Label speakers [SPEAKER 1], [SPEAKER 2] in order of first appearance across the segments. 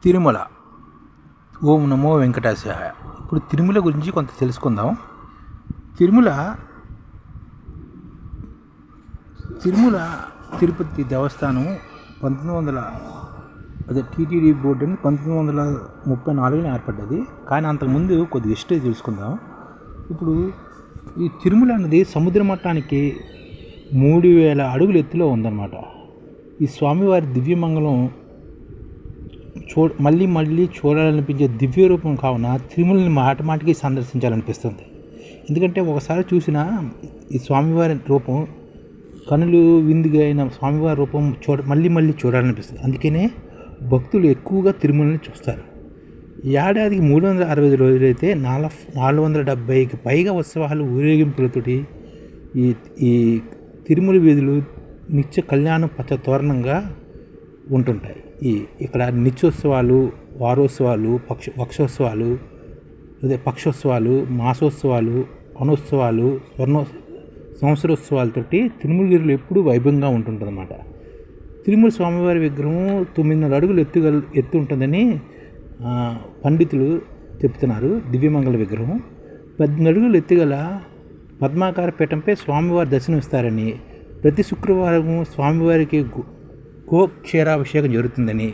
[SPEAKER 1] తిరుమల. ఓం నమో వెంకటేశాయ. ఇప్పుడు తిరుమల గురించి కొంత తెలుసుకుందాం. తిరుమల తిరుపతి దేవస్థానం 1900 టీటీడీ బోర్డు అని 1934 ఏర్పడ్డది. కానీ అంతకుముందు కొద్ది హిస్టరీ తెలుసుకుందాం. ఇప్పుడు ఈ తిరుమల అనేది సముద్ర మట్టానికి 3000 అడుగుల ఎత్తులో ఉందన్నమాట. ఈ స్వామివారి దివ్యమంగళం మళ్ళీ చూడాలనిపించే దివ్య రూపం కావున తిరుమలని మాటికి సందర్శించాలనిపిస్తుంది. ఎందుకంటే ఒకసారి చూసిన ఈ స్వామివారి రూపం, కనులు విందుగా అయిన స్వామివారి రూపం మళ్ళీ చూడాలనిపిస్తుంది. అందుకనే భక్తులు ఎక్కువగా తిరుమలని చూస్తారు. ఏడాదికి 365 రోజులైతే 470కి పైగా ఉత్సవాలు, ఊరేగింపులతోటి ఈ తిరుమల వీధులు నిత్య కళ్యాణం పచ్చ తోరణంగా ఉంటుంటాయి. ఇక్కడ నిత్యోత్సవాలు, వారోత్సవాలు, పక్షోత్సవాలు, మాసోత్సవాలు, అనోత్సవాలు, సంవత్సరోత్సవాలతోటి తిరుమలగిరిలో ఎప్పుడూ వైభవంగా ఉంటుందన్నమాట. తిరుమల స్వామివారి విగ్రహం 9.5 అడుగులు ఎత్తు ఉంటుందని పండితులు చెప్తున్నారు. దివ్యమంగళ విగ్రహం 10 అడుగులు ఎత్తుగల పద్మాకార పీఠంపై స్వామివారి దర్శనమిస్తారని, ప్రతి శుక్రవారం స్వామివారికి క్షీరాభిషేకం జరుగుతుందని,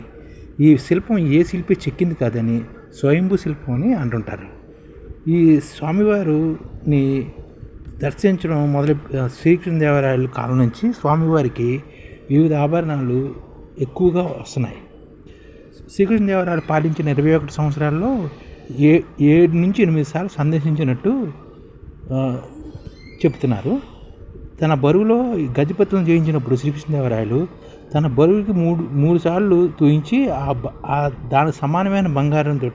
[SPEAKER 1] ఈ శిల్పం ఏ శిల్పి చెక్కింది కాదని స్వయంభూ శిల్పం అని అంటుంటారు. ఈ స్వామివారిని దర్శించడం శ్రీకృష్ణదేవరాయల కాలం నుంచి స్వామివారికి వివిధ ఆభరణాలు ఎక్కువగా వస్తున్నాయి. శ్రీకృష్ణదేవరాయలు పాలించిన 21 సంవత్సరాల్లో 7 నుంచి 8 సార్లు సందర్శించినట్టు చెప్తున్నారు. తన బరువులో గజపతులను జయించినప్పుడు శ్రీకృష్ణదేవరాయలు తన బరువుకి 3 సార్లు తూయించి దానికి సమానమైన బంగారంతో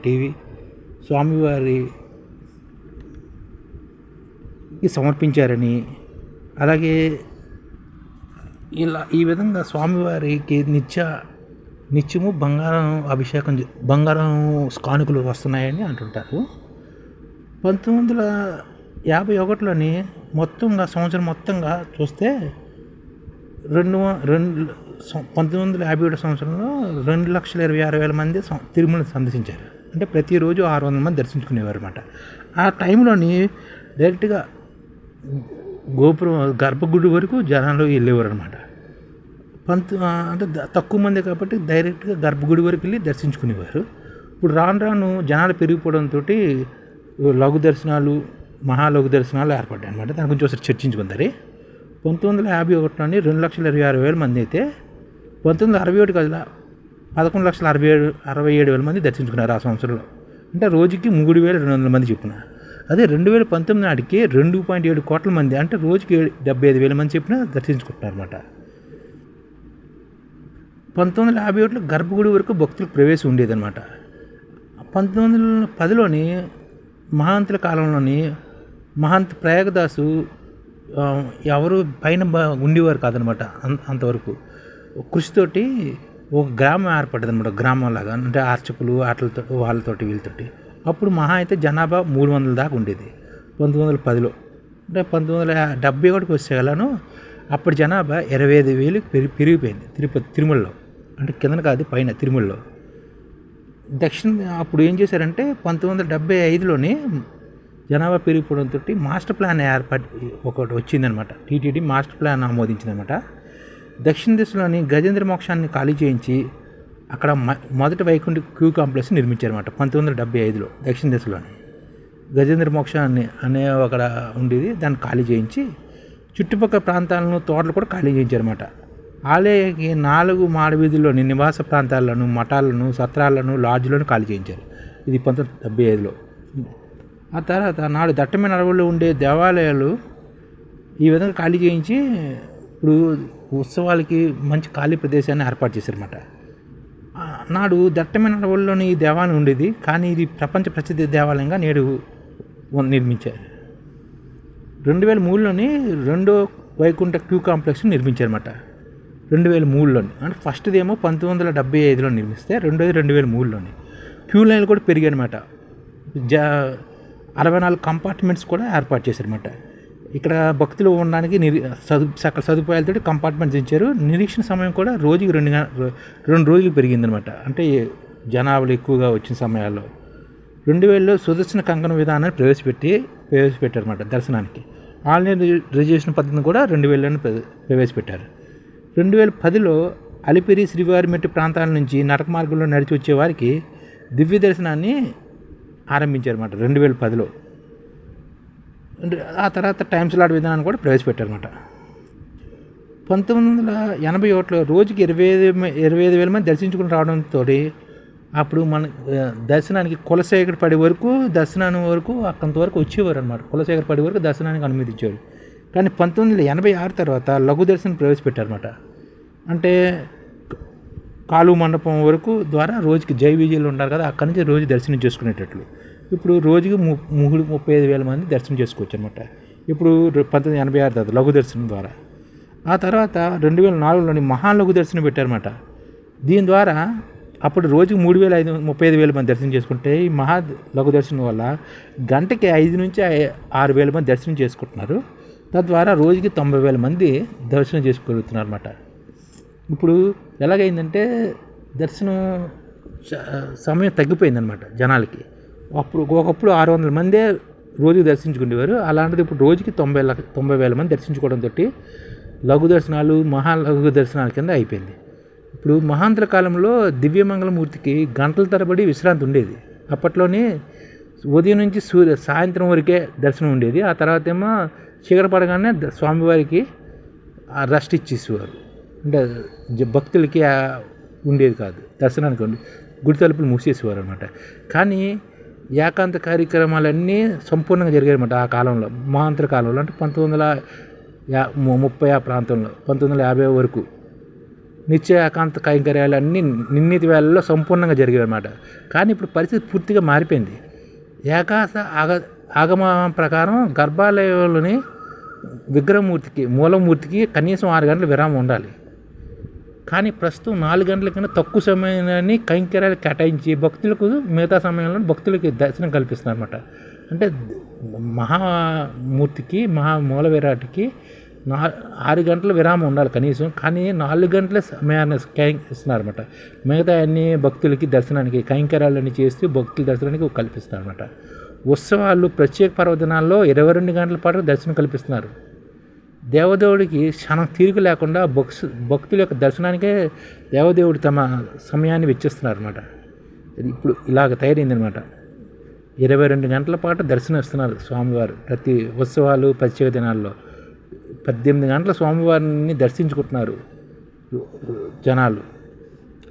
[SPEAKER 1] స్వామివారికి సమర్పించారని, అలాగే ఈ విధంగా స్వామివారికి నిత్యము బంగారం కానుకలు వస్తున్నాయని అంటుంటారు. 1951లోని సంవత్సరం మొత్తంగా చూస్తే 1957 సంవత్సరంలో 2,26,000 మంది తిరుమలని సందర్శించారు. అంటే ప్రతిరోజు 600 మంది దర్శించుకునేవారు అనమాట. ఆ టైంలోని డైరెక్ట్గా గర్భగుడి వరకు జనాలు వెళ్ళేవారు అనమాట. అంటే తక్కువ మంది కాబట్టి డైరెక్ట్గా గర్భగుడి వరకు వెళ్ళి దర్శించుకునేవారు. ఇప్పుడు రాను జనాలు పెరిగిపోవడంతో లఘు దర్శనాలు, మహాలఘు దర్శనాలు ఏర్పడ్డాయి అనమాట. దాని గురించి ఒకసారి చర్చించుకుందారు. 1951లోని 2,26,000 మంది అయితే 1961 కల్లా 11,67,000 మంది దర్శించుకున్నారు ఆ సంవత్సరంలో. అంటే రోజుకి 3,200 మంది చెప్పిన. అదే 2019 నాటికి 2.7 కోట్ల మంది, అంటే రోజుకి 75,000 మంది చెప్పిన దర్శించుకుంటున్నారు అనమాట. 1951లో గర్భగుడి వరకు భక్తులకు ప్రవేశం ఉండేదన్నమాట. 1910లోని మహాంతుల కాలంలోని మహంత్ ప్రయాగదాసు ఎవరు పైన ఉండేవారు కాదనమాట. అంతవరకు కృషితోటి ఒక గ్రామం ఏర్పడ్డది అనమాట. గ్రామంలాగా, అంటే అర్చకులు వాళ్ళతోటి వీళ్ళతోటి. అప్పుడు మహా అయితే జనాభా 300 దాకా ఉండేది 1910లో. అంటే 1971కి వచ్చేగలను అప్పుడు జనాభా 25,000 పెరిగిపోయింది తిరుమలలో. అంటే కింద కాదు, పైన తిరుమలలో. అప్పుడు ఏం చేశారంటే 1975లోని జనాభా పెరిగిపోవడంతో మాస్టర్ ప్లాన్ ఒకటి వచ్చిందనమాట. టీటీడీ మాస్టర్ ప్లాన్ ఆమోదించిందనమాట. దక్షిణ దిశలోని గజేంద్ర మోక్షాన్ని ఖాళీ చేయించి అక్కడ మొదటి వైకుంఠ క్యూ కాంప్లెక్స్ నిర్మించారన్నమాట. 1975లో దక్షిణ దిశలోని గజేంద్ర మోక్షాన్ని అనే అక్కడ ఉండేది, దాన్ని ఖాళీ చేయించి చుట్టుపక్కల ప్రాంతాలను, తోటలు కూడా ఖాళీ చేయించారన్నమాట. ఆలయకి 4 మాడవీధుల్లోని నివాస ప్రాంతాలను, మఠాలను, సత్రాలను, లాడ్జ్లను ఖాళీ చేయించారు. ఇది 1975లో. ఆ తర్వాత నాడు దట్టమైన అడవుల్లో ఉండే దేవాలయాలు ఈ విధంగా ఖాళీ చేయించి ఇప్పుడు ఉత్సవాలకి మంచి ఖాళీ ప్రదేశాన్ని ఏర్పాటు చేశారన్నమాట. నాడు దట్టమైన అడవుల్లోని ఈ దేవాలయం ఉండేది, కానీ ఇది ప్రపంచ ప్రసిద్ధ దేవాలయంగా నేడు నిర్మించారు. 2003లోని 2వ వైకుంఠ క్యూ కాంప్లెక్స్ నిర్మించారన్నమాట. 2003లోని, అంటే ఫస్ట్ది ఏమో 1975లో నిర్మిస్తే రెండోది 2003లోని. క్యూ లైన్లు కూడా పెరిగాయి అనమాట. 64 కంపార్ట్మెంట్స్ కూడా ఏర్పాటు చేశారన్నమాట. ఇక్కడ భక్తులు ఉండడానికి సకల సదుపాయాలతో కంపార్ట్మెంట్స్ ఇచ్చారు. నిరీక్షణ సమయం కూడా రోజుకి 2 రోజులు పెరిగిందనమాట. అంటే జనాభాలు ఎక్కువగా వచ్చిన సమయాల్లో 2000లో సుదర్శన కంకణ విధానాన్ని ప్రవేశపెట్టారన్నమాట దర్శనానికి. ఆన్లైన్ రిజర్వేషన్ పద్ధతిని కూడా 2000లోనే ప్రవేశపెట్టారు. 2010లో అలిపిరి శ్రీవారిమెట్టి ప్రాంతాల నుంచి నడక మార్గంలో నడిచి వచ్చే వారికి దివ్య దర్శనాన్ని ఆరంభించారన్నమాట 2010లో. ఆ తర్వాత టైమ్ స్లాట్ విధానాన్ని కూడా ప్రవేశపెట్టారన్నమాట. 1981లో రోజుకి 25,000 మంది దర్శించుకుని రావడంతో అప్పుడు మన దర్శనానికి కులశేఖర పడి వరకు దర్శనానికి వరకు అంతవరకు వచ్చేవారు అనమాట. కులశేఖర పడి వరకు దర్శనానికి అనుమతించారు. కానీ 1986 తర్వాత లఘు దర్శనం ప్రవేశపెట్టారన్నమాట. అంటే కాలు మండపం వరకు ద్వారా రోజుకి జై విజయలు ఉంటారు కదా, అక్కడి నుంచి రోజు దర్శనం చేసుకునేటట్లు. ఇప్పుడు రోజుకి 35,000 మంది దర్శనం చేసుకోవచ్చు అనమాట. ఇప్పుడు 1986 తర్వాత లఘు దర్శనం ద్వారా. ఆ తర్వాత 2004లోని మహాలఘు దర్శనం పెట్టారన్నమాట. దీని ద్వారా అప్పుడు రోజుకి 35,000 మంది దర్శనం చేసుకుంటే ఈ మహా లఘు దర్శనం వల్ల గంటకి 5 నుంచి 6,000 మంది దర్శనం చేసుకుంటున్నారు. తద్వారా రోజుకి 90,000 మంది దర్శనం చేసుకోగలుగుతున్నారు అన్నమాట. ఇప్పుడు ఎలాగైందంటే దర్శనం సమయం తగ్గిపోయిందనమాట జనాలకి. ఒకప్పుడు 600 మందే రోజుకి దర్శించుకునేవారు. అలాంటిది ఇప్పుడు రోజుకి 90,000 మంది దర్శించుకోవడంతో లఘు దర్శనాలు మహాలఘు దర్శనాల కింద అయిపోయింది. ఇప్పుడు మహాంతర కాలంలో దివ్యమంగళమూర్తికి గంటల తరబడి విశ్రాంతి ఉండేది. అప్పట్లోనే ఉదయం నుంచి సాయంత్రం వరకే దర్శనం ఉండేది. ఆ తర్వాత ఏమో చీకటి పడగానే స్వామివారికి రెస్ట్ ఇచ్చేసేవారు. అంటే భక్తులకి ఉండేది కాదు, దర్శనానికి గుడి తలుపులు మూసేసేవారు అనమాట. కానీ ఏకాంత కార్యక్రమాలన్నీ సంపూర్ణంగా జరిగాయి అన్నమాట ఆ కాలంలో, మహాంతర కాలంలో. అంటే 1930 ఆ ప్రాంతంలో 1950 వరకు నిత్య ఏకాంత కైంకర్యాలన్నీ నిర్ణీత వేళల్లో సంపూర్ణంగా జరిగాయి అన్నమాట. కానీ ఇప్పుడు పరిస్థితి పూర్తిగా మారిపోయింది. ఆగమ ప్రకారం గర్భాలయంలోని విగ్రహమూర్తికి మూలమూర్తికి కనీసం 6 గంటల విరామం ఉండాలి. కానీ ప్రస్తుతం 4 గంటల కన్నా తక్కువ సమయాన్ని కైంకర్యాలు కేటాయించి భక్తులకు మిగతా సమయంలో భక్తులకి దర్శనం కల్పిస్తున్నారు అన్నమాట. అంటే మహామూర్తికి మూల విరాట్కి 6 గంటల విరామం ఉండాలి కనీసం. కానీ 4 గంటల సమయాన్ని ఇస్తున్నారన్నమాట. మిగతా అన్ని భక్తులకి దర్శనానికి కైంకర్యాలన్నీ చేస్తూ భక్తుల దర్శనానికి కల్పిస్తున్నారన్నమాట. ఉత్సవాలు ప్రత్యేక పర్వదినాల్లో 22 గంటల పాటు దర్శనం కల్పిస్తున్నారు. దేవదేవుడికి క్షణం తీరిక లేకుండా భక్తుల యొక్క దర్శనానికే దేవదేవుడు తమ సమయాన్ని వెచ్చిస్తున్నారు అన్నమాట. ఇప్పుడు ఇలాగ తయారైందనమాట. 22 గంటల పాటు దర్శనం ఇస్తున్నారు స్వామివారు ప్రతి ఉత్సవాలు ప్రత్యేక దినాల్లో. 18 గంటల స్వామివారిని దర్శించుకుంటున్నారు జనాలు.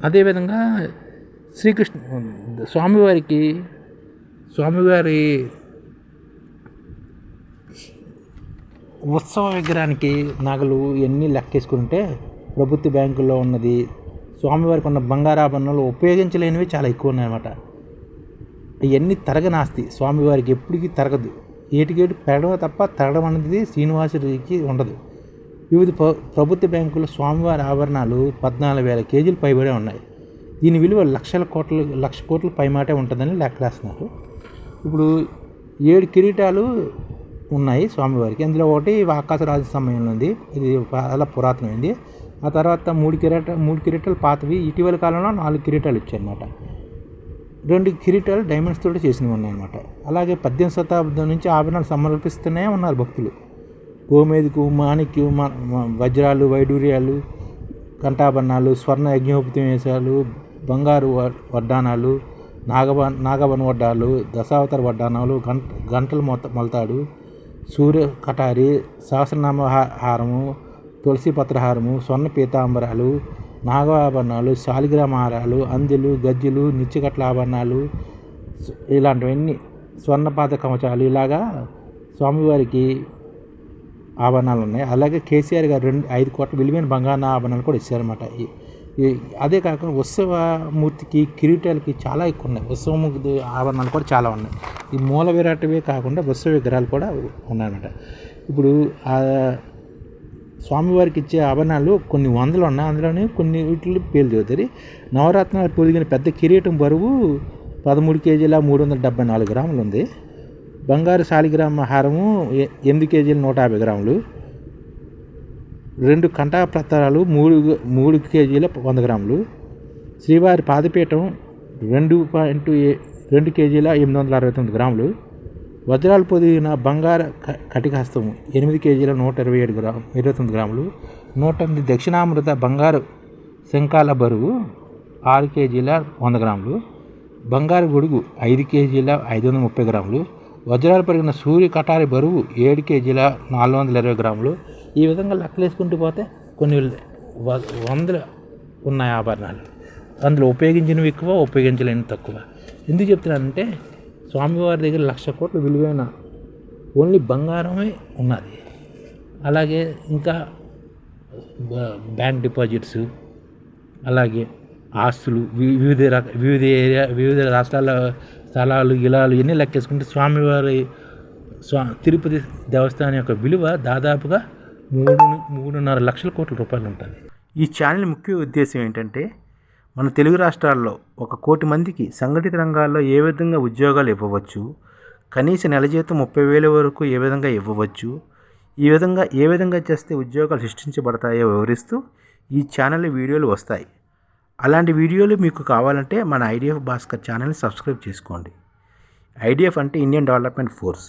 [SPEAKER 1] అదేవిధంగా స్వామివారి ఉత్సవ విగ్రహానికి నగలు ఇవన్నీ లెక్కేసుకుంటే ప్రభుత్వ బ్యాంకుల్లో ఉన్నది, స్వామివారికి ఉన్న బంగారాభరణాలు ఉపయోగించలేనివి చాలా ఎక్కువ ఉన్నాయన్నమాట. ఇవన్నీ తరగని ఆస్తి, స్వామివారికి ఎప్పటికీ తరగదు. ఏటికేటు పెరగడం తప్ప తరగడం అనేది శ్రీనివాసుడికి ఉండదు. వివిధ ప్రభుత్వ బ్యాంకుల్లో స్వామివారి ఆభరణాలు 14,000 కేజీలు పైబడే ఉన్నాయి. దీని విలువ లక్ష కోట్ల పైమాటే ఉంటుందని లెక్కలేస్తున్నారు. ఇప్పుడు 7 కిరీటాలు ఉన్నాయి స్వామివారికి. అందులో ఒకటి ఆకాశరాజు సమయంలో ఉంది, ఇది చాలా పురాతనమైంది. ఆ తర్వాత 3 కిరీటాలు పాతవి. ఇటీవల కాలంలో 4 కిరీటాలు ఇచ్చారన్నమాట. 2 కిరీటాలు డైమండ్స్ తోటి చేసినవి ఉన్నాయన్నమాట. అలాగే 18వ శతాబ్దం నుంచి ఆభరణాలు సమర్పిస్తూనే ఉన్నారు భక్తులు. గోమేధికు, మాణిక్యం, వజ్రాలు, వైడూర్యాలు, కంఠాభరణాలు, స్వర్ణ యజ్ఞోపదేశాలు, బంగారు వడ్డానాలు, నాగవన వడ్డాలు, దశావతార వడ్డానాలు, గంటల మొలతాడు, సూర్య కటారి, సహస్రనామ హారము, తులసి పత్రహారము, స్వర్ణ పీతాంబరాలు, నాగాభరణాలు, శాలిగ్రామ హారాలు, అందెలు, గజ్జెలు, నిత్యకట్ల ఆభరణాలు, ఇలాంటివన్నీ స్వర్ణపాత కవచాలు, ఇలాగా స్వామివారికి ఆభరణాలు ఉన్నాయి. అలాగే కేసీఆర్ గారు 5 కోట్ల విలువైన బంగారు ఆభరణాలు కూడా ఇచ్చారన్నమాట. అదే కాకుండా ఉత్సవమూర్తికి కిరీటాలకి చాలా ఎక్కువ ఉన్నాయి. ఉత్సవమూర్తి ఆభరణాలు కూడా చాలా ఉన్నాయి. ఈ మూల విరాటవే కాకుండా ఉత్సవ విగ్రహాలు కూడా ఉన్నాయన్నమాట. ఇప్పుడు స్వామివారికి ఇచ్చే ఆభరణాలు కొన్ని వందలు ఉన్నాయి. అందులోనే కొన్ని వీటిని పేర్లు చదువుతారు. నవరత్నాలు పొదిగిన పెద్ద కిరీటం బరువు 13 కేజీల 374 గ్రాములు ఉంది. బంగారు శాలిగ్రామ హారము 8 కేజీల 150 గ్రాములు. 2 కంఠప్రతారాలు 3 కేజీల 100 గ్రాములు. శ్రీవారి పాదపీఠం 2 కేజీల 869 గ్రాములు. వజ్రాలు పొదిగిన బంగారు కటిక హస్తము 8 కేజీల 127 గ్రాములు. 108 దక్షిణామృత బంగారు శంఖాల బరువు 6 కేజీల 100 గ్రాములు. బంగారు గొడుగు 5 కేజీల 530 గ్రాములు. వజ్రాలు పరిగిన సూర్య కటారి బరువు 7 కేజీల 420 గ్రాములు. ఈ విధంగా లెక్కలేసుకుంటూ పోతే కొన్ని వందలు ఉన్నాయి ఆభరణాలు. అందులో ఉపయోగించినవి ఎక్కువ, ఉపయోగించలేని తక్కువ. ఎందుకు చెప్తున్నానంటే స్వామివారి దగ్గర 1,00,000 కోట్ల విలువైన ఓన్లీ బంగారమే ఉన్నది. అలాగే ఇంకా బ్యాంక్ డిపాజిట్స్, అలాగే ఆస్తులు, వివిధ రాష్ట్రాల స్థలాలు, గిలాలు ఇవన్నీ లెక్కేసుకుంటే స్వామివారి తిరుపతి దేవస్థానం యొక్క విలువ దాదాపుగా 3.5 లక్షల కోట్ల రూపాయలు ఉంటుంది. ఈ ఛానల్ ముఖ్య ఉద్దేశం ఏంటంటే మన తెలుగు రాష్ట్రాల్లో 1 కోటి మందికి సంఘటిత రంగాల్లో ఏ విధంగా ఉద్యోగాలు ఇవ్వవచ్చు, కనీస నెల జీతం 30,000 వరకు ఏ విధంగా ఇవ్వవచ్చు, ఏ విధంగా చేస్తే ఉద్యోగాలు సృష్టించబడతాయో వివరిస్తూ ఈ ఛానల్ వీడియోలు వస్తాయి. అలాంటి వీడియోలు మీకు కావాలంటే మన ఐడిఎఫ్ భాస్కర్ ఛానల్ని సబ్స్క్రైబ్ చేసుకోండి. ఐడిఎఫ్ అంటే ఇండియన్ డెవలప్మెంట్ ఫోర్స్.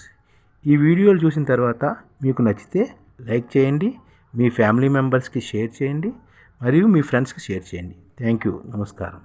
[SPEAKER 1] ఈ వీడియోలు చూసిన తర్వాత మీకు నచ్చితే లైక్ చేయండి, మీ ఫ్యామిలీ మెంబర్స్కి షేర్ చేయండి, మరియు మీ ఫ్రెండ్స్కి షేర్ చేయండి. Thank you. నమస్కారం.